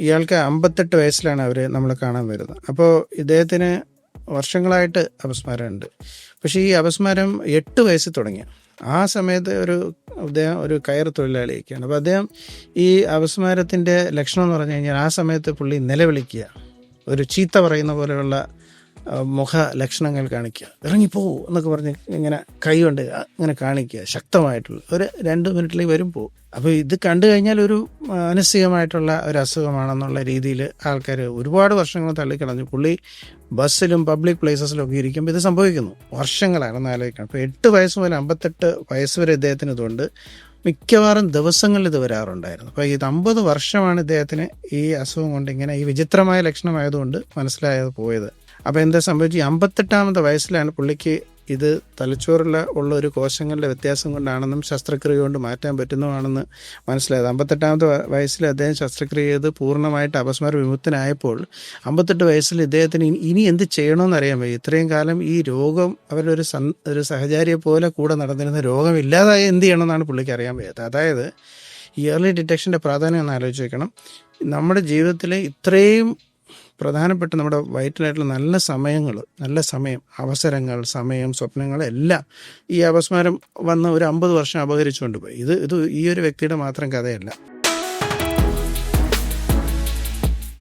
ഇയാൾക്ക് 58 വയസ്സിലാണ് അവർ നമ്മളെ കാണാൻ വരുന്നത്. അപ്പോൾ ഇദ്ദേഹത്തിന് വർഷങ്ങളായിട്ട് അപസ്മാരമുണ്ട്. പക്ഷേ ഈ അപസ്മാരം 8 വയസ്സിൽ തുടങ്ങിയ ആ സമയത്ത് അദ്ദേഹം ഒരു കയർ തൊഴിലാളിയൊക്കെയാണ്. അപ്പോൾ അദ്ദേഹം ഈ അപസ്മാരത്തിൻ്റെ ലക്ഷണം എന്ന് പറഞ്ഞു കഴിഞ്ഞാൽ ആ സമയത്ത് പുള്ളി നിലവിളിക്കുക, ഒരു ചീത്ത പറയുന്ന പോലെയുള്ള മുഖ ലക്ഷണങ്ങൾ കാണിക്കുക, ഇറങ്ങിപ്പോവും എന്നൊക്കെ പറഞ്ഞ് ഇങ്ങനെ കൈ കൊണ്ട് അങ്ങനെ കാണിക്കുക, ശക്തമായിട്ടുള്ള ഒരു 2 മിനിറ്റിലേക്ക് വരും പോവും. അപ്പോൾ ഇത് കണ്ടു കഴിഞ്ഞാൽ ഒരു മാനസികമായിട്ടുള്ള ഒരു അസുഖമാണെന്നുള്ള രീതിയിൽ ആൾക്കാർ ഒരുപാട് വർഷങ്ങൾ തള്ളിക്കളഞ്ഞു. പുള്ളി ബസ്സിലും പബ്ലിക് പ്ലേസസിലും ഒക്കെ ഇരിക്കുമ്പോൾ ഇത് സംഭവിക്കുന്നു. വർഷങ്ങളാണെന്ന് ആലോചിക്കണം. അപ്പോൾ 8 വയസ്സ് മുതൽ 58 വയസ്സ് വരെ ഇദ്ദേഹത്തിന് ഇതുകൊണ്ട് മിക്കവാറും ദിവസങ്ങളിൽ ഇത് വരാറുണ്ടായിരുന്നു. അപ്പോൾ ഇത് 50 വർഷമാണ് ഇദ്ദേഹത്തിന് ഈ അസുഖം കൊണ്ട് ഇങ്ങനെ ഈ വിചിത്രമായ ലക്ഷണമായതുകൊണ്ട് മനസ്സിലായത് പോയത്. അപ്പോൾ എന്താ സംഭവിച്ചു, 58ാമത്തെ വയസ്സിലാണ് പുള്ളിക്ക് ഇത് തലച്ചോറിൽ ഉള്ള ഒരു കോശങ്ങളുടെ വ്യത്യാസം കൊണ്ടാണെന്നും ശസ്ത്രക്രിയ കൊണ്ട് മാറ്റാൻ പറ്റുന്നതാണെന്ന് മനസ്സിലായത്. 58ാമത്തെ വയസ്സിൽ അദ്ദേഹം ശസ്ത്രക്രിയ ചെയ്ത് പൂർണ്ണമായിട്ട് അപസ്മാര വിമുക്തനായപ്പോൾ 58 വയസ്സിൽ ഇദ്ദേഹത്തിന് ഇനി എന്ത് ചെയ്യണമെന്ന് അറിയാൻ വയ്യ. ഇത്രയും കാലം ഈ രോഗം അവരൊരു ഒരു സഹചാരിയെ പോലെ കൂടെ നടന്നിരുന്ന രോഗം ഇല്ലാതായി എന്ത് ചെയ്യണമെന്നാണ് പുള്ളിക്ക് അറിയാൻ വയ്യാത്തത്. അതായത് ഈ ഏർലി ഡിറ്റക്ഷൻ്റെ പ്രാധാന്യം ഒന്ന് ആലോചിച്ച് വെക്കണം. നമ്മുടെ ജീവിതത്തിലെ ഇത്രയും പ്രധാനപ്പെട്ട നമ്മുടെ വൈറ്റലായിട്ടുള്ള നല്ല സമയം, അവസരങ്ങൾ, സമയം, സ്വപ്നങ്ങൾ എല്ലാം ഈ അപസ്മാരം വന്ന് ഒരു 50 വർഷം അപഹരിച്ചുകൊണ്ട് പോയി. ഇത് ഈ ഒരു വ്യക്തിയുടെ മാത്രം കഥയല്ല.